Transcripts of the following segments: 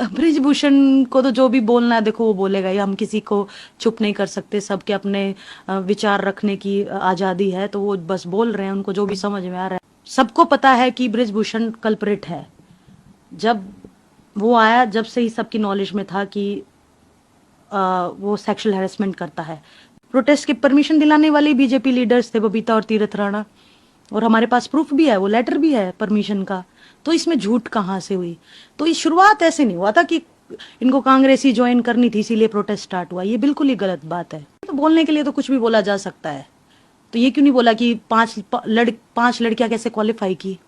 ब्रिजभूषण को तो जो भी बोलना है देखो वो बोलेगा ही, हम किसी को चुप नहीं कर सकते, सबके अपने विचार रखने की आजादी है, तो वो बस बोल रहे हैं, उनको जो भी समझ में आ रहा है। सबको पता है कि ब्रिजभूषण कल्प्रिट है। जब वो आया, जब से ही सबकी नॉलेज में था कि वो सेक्सुअल हैरेसमेंट करता है। प्रोटेस्ट की परमिशन दिलाने वाले बीजेपी लीडर्स थे, बबीता और तीरथ राणा, और हमारे पास प्रूफ भी है, वो लेटर भी है परमिशन का। तो इसमें झूठ कहाँ से हुई? तो ये शुरुआत ऐसे नहीं हुआ था कि इनको कांग्रेस ही ज्वाइन करनी थी इसीलिए प्रोटेस्ट स्टार्ट हुआ। ये बिल्कुल ही गलत बात है। तो बोलने के लिए तो कुछ भी बोला जा सकता है, तो ये क्यों नहीं बोला कि पांच लड़कियां कैसे क्वालिफाई की?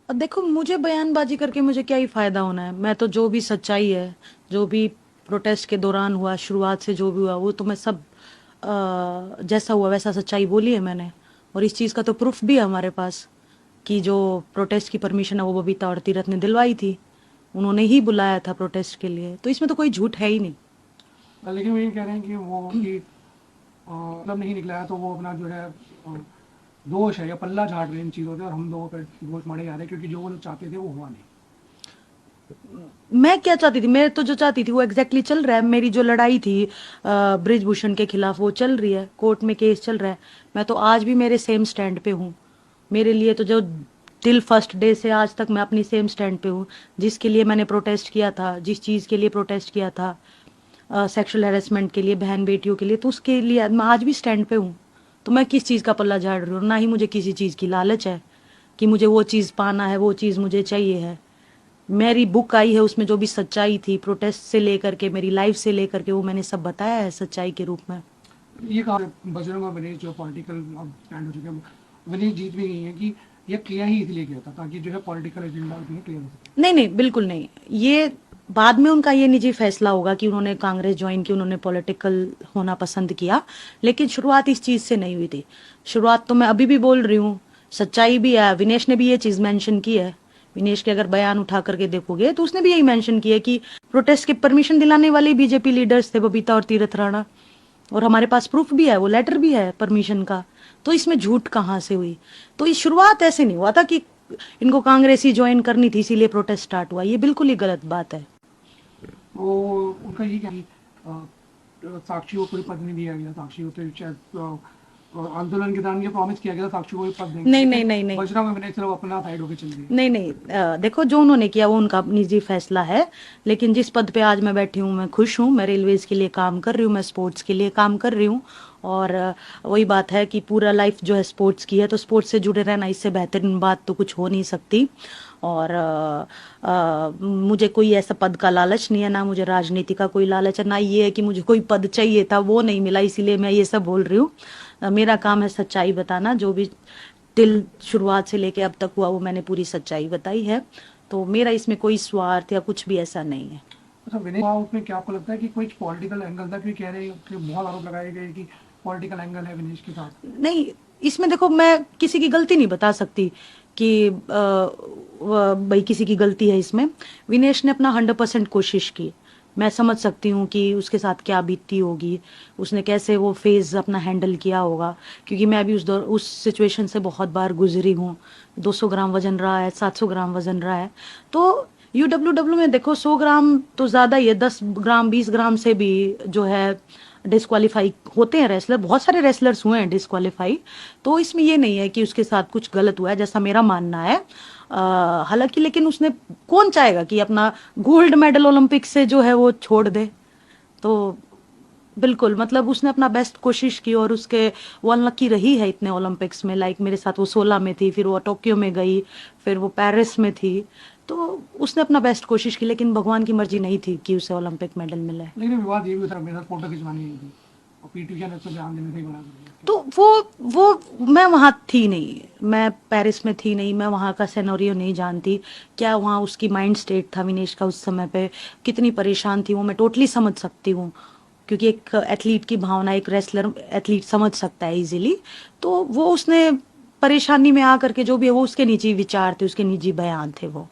अब देखो, मुझे बयानबाजी करके मुझे क्या ही फायदा होना है? मैं तो जो भी सच्चाई है, जो भी प्रोटेस्ट के दौरान हुआ, शुरुआत से जो भी हुआ, वो तो मैं सब जैसा हुआ वैसा सच्चाई बोली है मैंने। और इस चीज़ का तो प्रूफ भी है हमारे पास कि जो प्रोटेस्ट की परमिशन है वो बबीता और तीरथ ने दिलवाई थी, उन्होंने ही बुलाया था प्रोटेस्ट के लिए, तो इसमें तो कोई झूठ है ही नहीं। लेकिन वो ये कह रहे हैं कि वो कि मतलब नहीं निकला है तो वो अपना जो है दोष है या पल्ला झाड़ रहे हैं इन चीज़ों से, और हम लोगों पर दोष मारे जा रहे हैं क्योंकि जो वो लोग चाहते थे वो हुआ नहीं। मैं क्या चाहती थी? मैं तो जो चाहती थी वो एग्जैक्टली चल रहा है। मेरी जो लड़ाई थी ब्रिजभूषण के खिलाफ वो चल रही है, कोर्ट में केस चल रहा है। मैं तो आज भी मेरे सेम स्टैंड पे हूँ। मेरे लिए तो जो टिल फर्स्ट डे से आज तक मैं अपनी सेम स्टैंड पे हूँ। जिसके लिए मैंने प्रोटेस्ट किया था, जिस चीज़ के लिए प्रोटेस्ट किया था, सेक्सुअल हैरेसमेंट के लिए, बहन बेटियों के लिए, तो उसके लिए मैं आज भी स्टैंड पे हूँ। तो मैं किस चीज़ का पल्ला झाड़ रही हूँ? ना ही मुझे किसी चीज़ की लालच है कि मुझे वो चीज़ पाना है, वो चीज़ मुझे चाहिए है। मेरी बुक आई है, उसमें जो भी सच्चाई थी प्रोटेस्ट से लेकर के, मेरी लाइफ से लेकर के, वो मैंने सब बताया है सच्चाई के रूप में। ये कहा बजरंग और विनेश जो पॉलिटिकल अब स्टैंड हो चुके हैं, विनेश जीत भी गई है कि ये किया ही इसलिए किया था ताकि जो है पॉलिटिकल एजेंडा क्लियर हो सके। नहीं नहीं, बिल्कुल नहीं। ये बाद में उनका ये निजी फैसला होगा कि उन्होंने कांग्रेस ज्वाइन की, उन्होंने पॉलिटिकल होना पसंद किया, लेकिन शुरुआत इस चीज़ से नहीं हुई थी। शुरुआत तो मैं अभी भी बोल रही हूँ, सच्चाई भी है। विनेश ने भी ये चीज़ मेंशन की है। विनेश के अगर बयान उठा करके देखोगे तो उसने भी यही मेंशन किया कि प्रोटेस्ट की परमिशन दिलाने वाले बीजेपी लीडर्स थे, बबीता और तीरथ राणा, और हमारे पास प्रूफ भी है, वो लेटर भी है परमिशन का। तो इसमें झूठ कहाँ से हुई? तो ये शुरुआत ऐसे नहीं हुआ था कि इनको कांग्रेस ही ज्वाइन करनी थी इसीलिए प्रोटेस्ट स्टार्ट हुआ। ये बिल्कुल ही गलत बात है। वो उनका ये क्या कि साक्षी को कोई पद नहीं दिया गया, साक्षी को तो शायद आंदोलन के दौरान ये प्रॉमिस किया गया था साक्षी को कोई पद देंगे, नहीं नहीं लेकिन नहीं नहीं बजरंग और विनेश सिर्फ अपना साइड होकर चल दिए। नहीं नहीं, देखो, जो उन्होंने किया वो उनका निजी फैसला है। लेकिन जिस पद पे आज मैं बैठी हूँ, मैं खुश हूँ। मैं रेलवेज के लिए काम कर रही हूँ, मैं स्पोर्ट्स के लिए काम कर रही हूँ। और वही बात है कि पूरा लाइफ जो है स्पोर्ट्स की है, तो स्पोर्ट्स से जुड़े रहना, इससे बेहतरीन बात तो कुछ हो नहीं सकती। और मुझे कोई ऐसा पद का लालच नहीं है, ना मुझे राजनीति का कोई लालच है, ना ये है कि मुझे कोई पद चाहिए था वो नहीं मिला इसीलिए मैं ये सब बोल रही हूँ। मेरा काम है सच्चाई बताना। जो भी टिल शुरुआत से लेके अब तक हुआ वो मैंने पूरी सच्चाई बताई है। तो मेरा इसमें कोई स्वार्थ या कुछ भी ऐसा नहीं है। अच्छा, विनेश उसमें क्या आपको लगता है कि कोई पॉलिटिकल एंगल था, क्योंकि कह रहे हैं कि बहुत आरोप लगाए गए कि पॉलिटिकल एंगल है विनेश के साथ। नहीं, इसमें देखो, मैं किसी की गलती नहीं बता सकती कि भाई किसी की गलती है इसमें। विनेश ने अपना 100% कोशिश की। मैं समझ सकती हूँ कि उसके साथ क्या बीतती होगी, उसने कैसे वो फेज अपना हैंडल किया होगा, क्योंकि मैं भी उस सिचुएशन से बहुत बार गुजरी हूँ। 200 ग्राम वजन रहा है, 700 ग्राम वजन रहा है। तो UWW में देखो 100 ग्राम तो ज़्यादा ही है, 10 ग्राम 20 ग्राम से भी जो है डिस्क्वालीफाई होते हैं रेसलर। बहुत सारे रेसलर्स हुए हैं डिस्क्वालीफाई। तो इसमें ये नहीं है कि उसके साथ कुछ गलत हुआ है, जैसा मेरा मानना है। हालांकि लेकिन उसने, कौन चाहेगा कि अपना गोल्ड मेडल ओलंपिक से जो है वो छोड़ दे? तो बिल्कुल, मतलब उसने अपना बेस्ट कोशिश की, और उसके वो अनलकी रही है इतने ओलंपिक्स में। लाइक मेरे साथ वो 16 में थी, फिर वो टोक्यो में गई, फिर वो पेरिस में थी। तो उसने अपना बेस्ट कोशिश की, लेकिन भगवान की मर्जी नहीं थी कि उसे ओलंपिक मेडल मिले। लेकिन विवाद ये भी था, मेरे साथ फोटो खिंचवानी नहीं थी और पीटी ने उसको ध्यान देने से ही मना कर दिया। तो वो मैं वहाँ थी नहीं, मैं पेरिस में थी नहीं, मैं वहाँ का सिनेरियो नहीं जानती। क्या वहाँ उसकी माइंड स्टेट था विनेश का उस समय पे, कितनी परेशान थी वो मैं टोटली समझ सकती हूँ। क्योंकि एक एथलीट की भावना एक रेसलर एथलीट समझ सकता है इजीली। तो वो उसने परेशानी में आकर के जो भी है वो उसके निजी विचार थे, उसके निजी बयान थे वो।